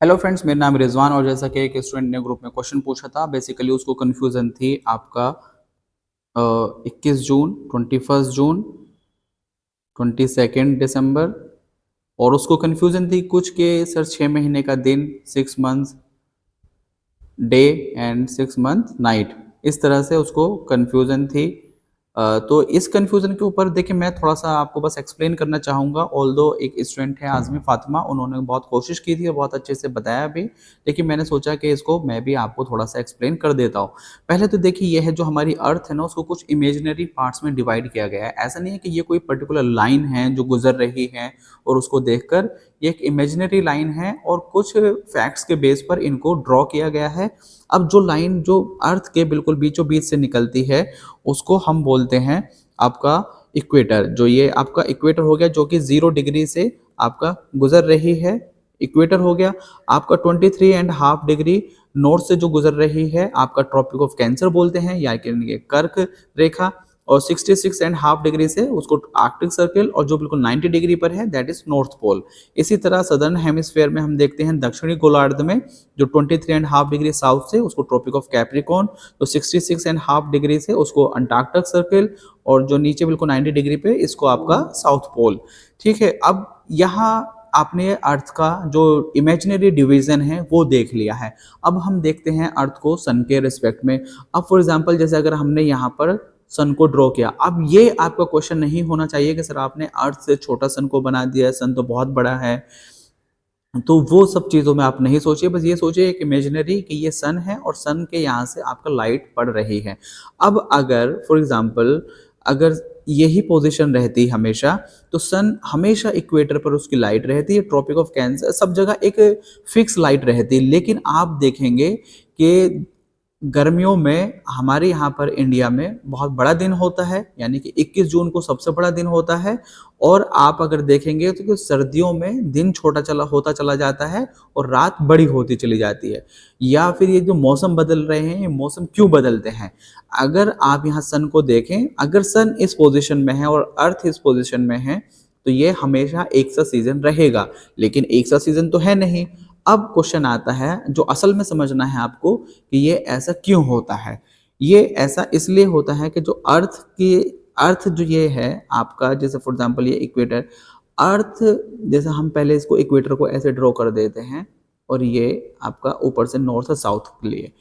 Hello friends, मेरा नाम रिजवान। और जैसा कि एक स्टूडेंट ने ग्रुप में क्वेश्चन पूछा था, बेसिकली उसको कन्फ्यूज़न थी आपका 21 जून, 21 जून, 22 दिसंबर। और उसको कन्फ्यूज़न थी कुछ के सर 6 महीने का दिन, 6 month day and 6 month night, इस तरह से उसको कन्फ्यूज़न थी। तो इस कन्फ्यूज़न के ऊपर देखिए मैं थोड़ा सा आपको बस एक्सप्लेन करना चाहूँगा। ऑल्दो एक स्टूडेंट है आज़मी फ़ातिमा, उन्होंने बहुत कोशिश की थी और बहुत अच्छे से बताया भी, लेकिन मैंने सोचा कि इसको मैं भी आपको थोड़ा सा एक्सप्लेन कर देता हूँ। पहले तो देखिए ये है जो हमारी अर्थ है ना, उसको कुछ इमेजिनरी पार्ट्स में डिवाइड किया गया है। ऐसा नहीं है कि ये कोई पर्टिकुलर लाइन है जो गुजर रही है और उसको देखकर, ये एक इमेजिनरी लाइन है और कुछ फैक्ट्स के बेस पर इनको ड्रॉ किया गया है। अब जो लाइन जो अर्थ के बिल्कुल बीचों बीच से निकलती है, उसको हम बोलते हैं आपका इक्वेटर। जो ये आपका इक्वेटर हो गया, जो कि 0 डिग्री से आपका गुजर रही है, इक्वेटर हो गया। आपका 23.5 डिग्री नॉर्थ से जो गुजर रही है, आपका ट्रॉपिक ऑफ कैंसर बोलते हैं या कर्क रेखा। और 66.5 डिग्री से उसको आर्कटिक सर्किल, और जो बिल्कुल 90 डिग्री पर है दैट इज नॉर्थ पोल। इसी तरह सदर्न हेमिस्फेयर में हम देखते हैं दक्षिणी गोलार्ध में, जो 23.5 डिग्री साउथ से उसको ट्रॉपिक ऑफ कैप्रिकॉन, तो 66.5 डिग्री से उसको अंटार्कटिक सर्किल, और जो नीचे बिल्कुल 90 डिग्री पे इसको आपका साउथ पोल। ठीक है, अब यहाँ आपने अर्थ का जो इमेजिनरी डिवीजन है वो देख लिया है। अब हम देखते हैं अर्थ को सन के रिस्पेक्ट में। अब फॉर एग्जांपल जैसे अगर हमने यहाँ पर सन को ड्रॉ किया, अब ये आपका क्वेश्चन नहीं होना चाहिए कि सर आपने अर्थ से छोटा सन को बना दिया, सन तो बहुत बड़ा है। तो वो सब चीज़ों में आप नहीं सोचिए, बस ये सोचिए एक इमेजिनरी कि ये सन है और सन के यहाँ से आपका लाइट पड़ रही है। अब अगर फॉर एग्जांपल अगर यही पोजीशन रहती हमेशा, तो सन हमेशा इक्वेटर पर उसकी लाइट रहती है, ट्रॉपिक ऑफ कैंसर सब जगह एक फिक्स लाइट रहती है। लेकिन आप देखेंगे कि गर्मियों में हमारे यहाँ पर इंडिया में बहुत बड़ा दिन होता है, यानी कि 21 जून को सबसे बड़ा दिन होता है। और आप अगर देखेंगे तो कि सर्दियों में दिन छोटा होता चला जाता है और रात बड़ी होती चली जाती है। या फिर ये जो मौसम बदल रहे हैं, ये मौसम क्यों बदलते हैं? अगर आप यहाँ सन को देखें, अगर सन इस पोजीशन में है और अर्थ इस पोजीशन में है, तो ये हमेशा एक सा सीजन रहेगा। लेकिन एक सा सीजन तो है नहीं। अब क्वेश्चन आता है जो असल में समझना है आपको, कि ये ऐसा क्यों होता है। ये ऐसा इसलिए होता है कि जो अर्थ जो ये है आपका, जैसे फॉर एग्जांपल ये इक्वेटर, अर्थ जैसे हम पहले इसको इक्वेटर को ऐसे ड्रॉ कर देते हैं, और ये आपका ऊपर से नॉर्थ और साउथ के लिए।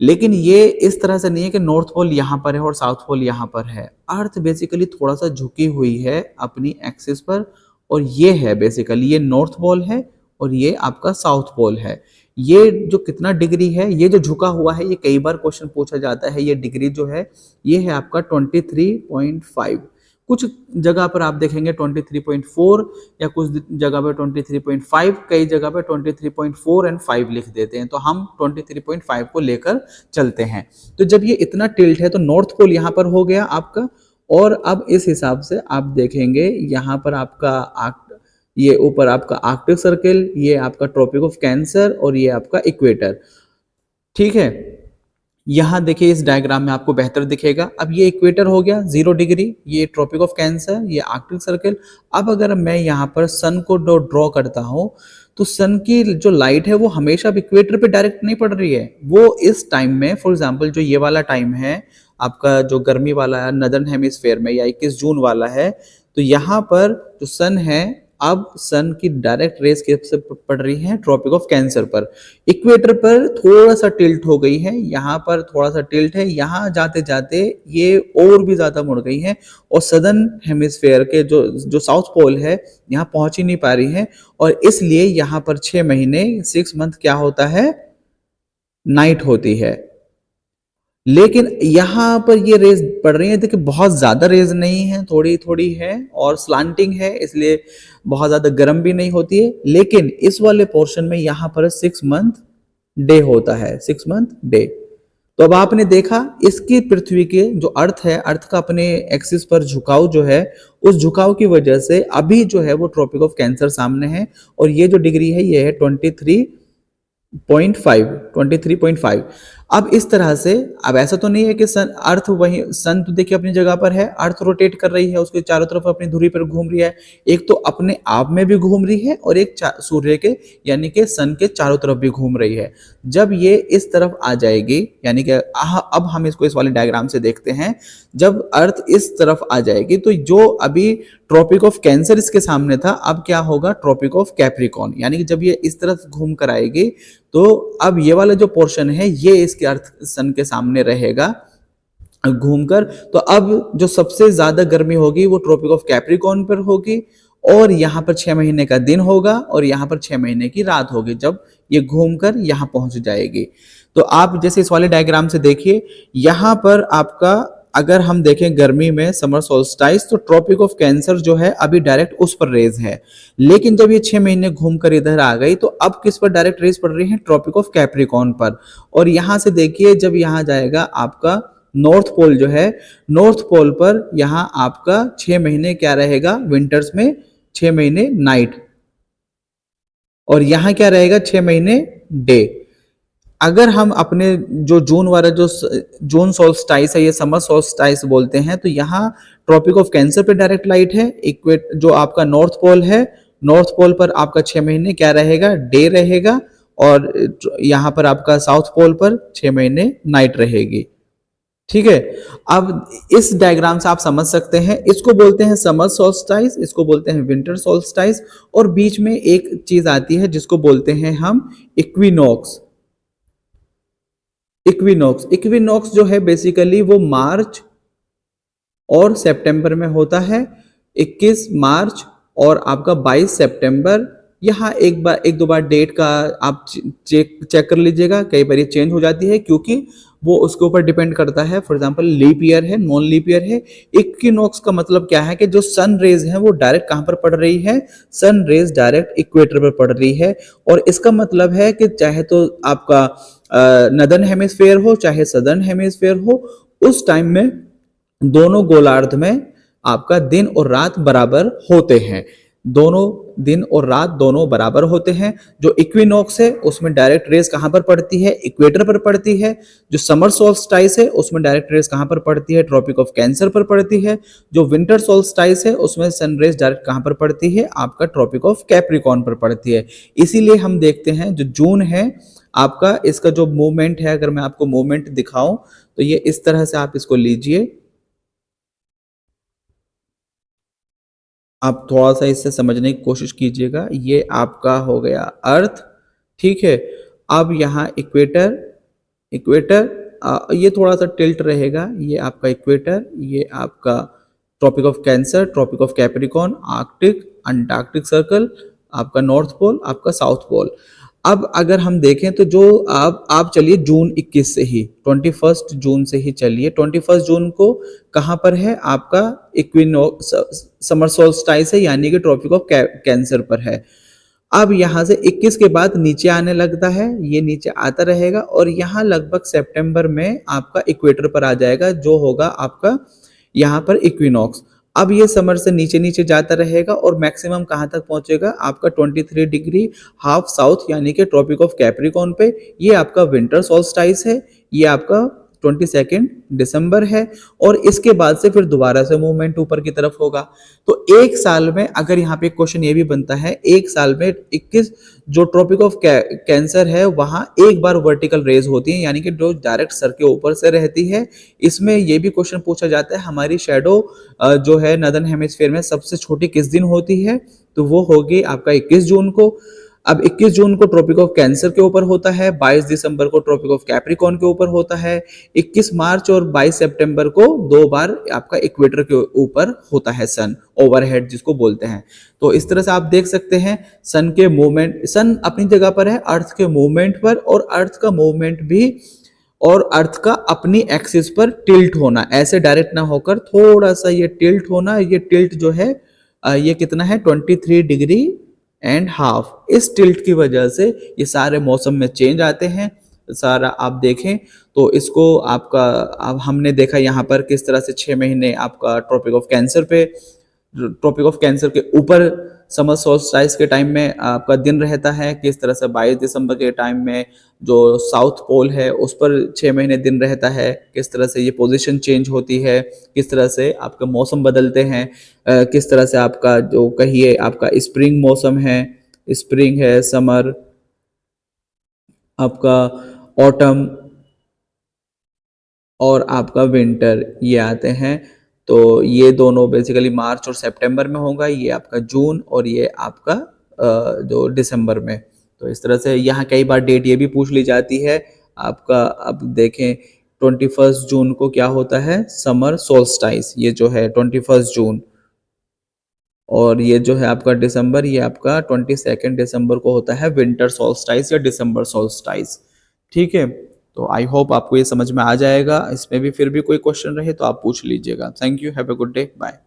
लेकिन ये इस तरह से नहीं है कि नॉर्थ पोल यहाँ पर है और साउथ पोल यहाँ पर है। अर्थ बेसिकली थोड़ा सा झुकी हुई है अपनी एक्सिस पर, और ये है बेसिकली ये नॉर्थ पोल है और ये आपका साउथ पोल है। ये जो कितना डिग्री है, ये जो झुका हुआ है, ये कई बार क्वेश्चन पूछा जाता है। ये डिग्री जो है ये है आपका 23.5। कुछ जगह पर आप देखेंगे 23.4, या कुछ जगह पर 23.5, कई जगह पर 23.4 एंड 5 लिख देते हैं। तो हम 23.5 को लेकर चलते हैं। तो जब ये इतना टिल्ट है तो नॉर्थ पोल यहाँ पर हो गया आपका। और अब इस हिसाब से आप देखेंगे यहाँ पर आपका ये ऊपर आपका आर्कटिक सर्किल, ये आपका ट्रॉपिक ऑफ कैंसर, और ये आपका इक्वेटर। ठीक है, यहाँ देखिए इस डायग्राम में आपको बेहतर दिखेगा। अब ये इक्वेटर हो गया 0 डिग्री, ये ट्रॉपिक ऑफ कैंसर, ये आर्कटिक सर्किल। अब अगर मैं यहाँ पर सन को ड्रॉ करता हूँ, तो सन की जो लाइट है वो हमेशा इक्वेटर पे डायरेक्ट नहीं पड़ रही है। वो इस टाइम में फॉर एग्जाम्पल जो ये वाला टाइम है आपका, जो गर्मी वाला है नदर्न हेमिस्फेयर में, या 21 जून वाला है, तो यहाँ पर जो सन है, अब सन की डायरेक्ट रेस किससे पड़ रही है? ट्रॉपिक ऑफ कैंसर पर। इक्वेटर पर थोड़ा सा टिल्ट हो गई है, यहाँ पर थोड़ा सा टिल्ट है, यहाँ जाते जाते ये और भी ज्यादा मुड़ गई है, और सदर्न हेमिस्फेयर के जो साउथ पोल है यहाँ पहुंच ही नहीं पा रही है। और इसलिए यहाँ पर 6 महीने 6 मंथ क्या होता है? नाइट होती है। लेकिन यहाँ पर ये रेज पड़ रही है, देखिए बहुत ज्यादा रेज नहीं है, थोड़ी थोड़ी है और स्लांटिंग है, इसलिए बहुत ज्यादा गर्म भी नहीं होती है। लेकिन इस वाले पोर्शन में यहाँ पर 6 मंथ डे होता है, 6 मंथ डे। तो अब आपने देखा इसकी पृथ्वी के जो अर्थ है, अर्थ का अपने एक्सिस पर झुकाव जो है, उस झुकाव की वजह से अभी जो है वो ट्रॉपिक ऑफ कैंसर सामने है। और ये जो डिग्री है ये है 23.5। अब इस तरह से, अब ऐसा तो नहीं है कि सन अर्थ वही, सन तो देखिए अपनी जगह पर है, अर्थ रोटेट कर रही है, उसके चारों तरफ अपनी धुरी पर घूम रही है, एक तो अपने आप में भी घूम रही है और एक सूर्य के यानी कि सन के चारों तरफ भी घूम रही है। जब ये इस तरफ आ जाएगी, यानी कि अब हम इसको इस वाले डायग्राम से देखते हैं, जब अर्थ इस तरफ आ जाएगी तो जो अभी ट्रॉपिक ऑफ कैंसर इसके सामने था, अब क्या होगा, ट्रॉपिक ऑफ कैप्रिकॉर्न, यानी कि जब ये इस तरफ घूम कर आएगी तो अब ये वाला जो पोर्शन है ये इसके अर्थ सन के सामने रहेगा घूमकर। तो अब जो सबसे ज्यादा गर्मी होगी वो ट्रॉपिक ऑफ कैप्रिकॉर्न पर होगी, और यहाँ पर 6 महीने का दिन होगा और यहाँ पर 6 महीने की रात होगी जब ये घूमकर यहाँ पहुंच जाएगी। तो आप जैसे इस वाले डायग्राम से देखिए, यहाँ पर आपका अगर हम देखें गर्मी में समर सोल्स्टाइस, तो ट्रॉपिक ऑफ कैंसर जो है अभी डायरेक्ट उस पर रेज है, लेकिन जब ये 6 महीने घूमकर इधर आ गई तो अब किस पर डायरेक्ट रेज पड़ रही है, ट्रॉपिक ऑफ कैप्रिकॉर्न पर। और यहां से देखिए जब यहां जाएगा आपका नॉर्थ पोल जो है, नॉर्थ पोल पर यहां आपका 6 महीने क्या रहेगा, विंटर्स में 6 महीने नाइट, और यहां क्या रहेगा 6 महीने डे। अगर हम अपने जो जून वाला जो जून सोल्स्टाइस है, ये समर सोल्स्टाइस बोलते हैं, तो यहाँ ट्रॉपिक ऑफ कैंसर पे डायरेक्ट लाइट है, इक्वेट जो आपका नॉर्थ पोल है, नॉर्थ पोल पर आपका 6 महीने क्या रहेगा, डे रहेगा, और यहाँ पर आपका साउथ पोल पर 6 महीने नाइट रहेगी। ठीक है, अब इस डायग्राम से आप समझ सकते हैं, इसको बोलते हैं समर सोल्स्टाइस, इसको बोलते हैं विंटर सोल्स्टाइस, और बीच में एक चीज आती है जिसको बोलते हैं हम इक्विनॉक्स। इक्विनॉक्स, इक्विनॉक्स जो है बेसिकली वो मार्च और सितंबर में होता है, 21 मार्च और आपका 22 सितंबर। यहाँ एक दो बार डेट का आप चेक कर लीजिएगा, कई बार ये चेंज हो जाती है क्योंकि वो उसके ऊपर डिपेंड करता है। फॉर एग्जांपल लीप ईयर है, नॉन लीप ईयर है। इक्विनॉक्स का मतलब क्या है कि जो सन रेज है वो डायरेक्ट कहां पर पड़ रही है, सन रेज डायरेक्ट इक्वेटर पर पड़ रही है, और इसका मतलब है कि चाहे तो आपका नदर्न हेमिस्फेयर हो चाहे सदर्न हेमिस्फेयर हो, उस टाइम में दोनों गोलार्ध में आपका दिन और रात बराबर होते हैं, दोनों दिन और रात दोनों बराबर होते हैं। जो इक्विनॉक्स है उसमें डायरेक्ट रेस कहां पर पड़ती है, इक्वेटर पर पड़ती है। जो समर सोल्स्टाइस है उसमें डायरेक्ट रेस कहां पर पड़ती है, ट्रॉपिक ऑफ कैंसर पर पड़ती है। जो विंटर सोल्स्टाइस है उसमें सन रेस डायरेक्ट कहां पर पड़ती है, आपका ट्रॉपिक ऑफ कैप्रिकॉर्न पर पड़ती है। इसीलिए हम देखते हैं जो जून है आपका, इसका जो मूवमेंट है, अगर मैं आपको मूवमेंट दिखाऊं तो ये इस तरह से आप इसको लीजिए, आप थोड़ा सा इससे समझने की कोशिश कीजिएगा। ये आपका हो गया अर्थ, ठीक है। अब यहाँ इक्वेटर, इक्वेटर ये थोड़ा सा टिल्ट रहेगा, ये आपका इक्वेटर, ये आपका tropic of cancer, tropic of capricorn, arctic, antarctic circle, आपका नॉर्थ पोल, आपका साउथ पोल। अब अगर हम देखें तो जो आप चलिए जून 21 से ही, 21 जून से ही चलिए। 21 जून को कहां पर है आपका इक्विनॉक्स, समर सोल्स्टाइस है, यानी कि ट्रॉपिक ऑफ कैंसर पर है। अब यहां से 21 के बाद नीचे आने लगता है, ये नीचे आता रहेगा और यहाँ लगभग सितंबर में आपका इक्वेटर पर आ जाएगा, जो होगा आपका यहाँ पर इक्विनॉक्स। अब ये समर से नीचे नीचे जाता रहेगा और मैक्सिमम कहां तक पहुंचेगा, आपका 23 डिग्री हाफ साउथ, यानी कि ट्रॉपिक ऑफ कैप्रिकॉर्न पे। ये आपका विंटर सोल्स्टाइस है, ये आपका 22 दिसंबर है, और इसके बाद से फिर दोबारा से मूवमेंट ऊपर की तरफ होगा। तो एक साल में, अगर यहाँ पे क्वेश्चन ये भी बनता है, एक साल में 21 जो ट्रॉपिक ऑफ कैंसर है वहां एक बार वर्टिकल रेज होती है, यानी कि जो डायरेक्ट सर के ऊपर से रहती है। इसमें ये भी क्वेश्चन पूछा जाता है, हमारी शेडो जो है नदर्न हेमिस्फीयर में सबसे छोटी किस दिन होती है, तो वो होगी आपका 21 जून को। अब 21 जून को ट्रॉपिक ऑफ कैंसर के ऊपर होता है, 22 दिसंबर को ट्रॉपिक ऑफ कैप्रिकॉर्न के ऊपर होता है, 21 मार्च और 22 सितंबर को दो बार आपका इक्वेटर के ऊपर होता है सन, ओवरहेड जिसको बोलते हैं। तो इस तरह से आप देख सकते हैं सन के मूवमेंट, सन अपनी जगह पर है, अर्थ के मूवमेंट पर, और अर्थ का मूवमेंट भी, और अर्थ का अपनी एक्सिस पर टिल्ट होना, ऐसे डायरेक्ट ना होकर थोड़ा सा ये टिल्ट होना। ये टिल्ट जो है ये कितना है, 23 डिग्री एंड हाफ। इस टिल्ट की वजह से ये सारे मौसम में चेंज आते हैं सारा। आप देखें तो इसको आपका, अब हमने देखा यहाँ पर किस तरह से 6 महीने आपका ट्रॉपिक ऑफ कैंसर पे, ट्रॉपिक ऑफ कैंसर के ऊपर समर सोल्स्टाइस के टाइम में आपका दिन रहता है, किस तरह से 22 दिसंबर के टाइम में जो साउथ पोल है उस पर 6 महीने दिन रहता है, किस तरह से ये पोजीशन चेंज होती है, किस तरह से आपका मौसम बदलते हैं, किस तरह से आपका जो कहिए आपका स्प्रिंग मौसम है, स्प्रिंग है, समर, आपका ऑटम और आपका विंटर ये आते हैं। तो ये दोनों बेसिकली मार्च और सितंबर में होगा, ये आपका जून और ये आपका जो दिसंबर में। तो इस तरह से यहाँ कई बार डेट ये भी पूछ ली जाती है आपका। अब देखें 21 जून को क्या होता है, समर सोल्स्टाइस, ये जो है 21 जून। और ये जो है आपका दिसंबर, ये आपका 22 दिसंबर को होता है विंटर सोल्स्टाइस या दिसंबर सोल्स्टाइस। ठीक है, तो आई होप आपको ये समझ में आ जाएगा। इसमें भी फिर भी कोई क्वेश्चन रहे तो आप पूछ लीजिएगा। Thank you, have a good day, bye.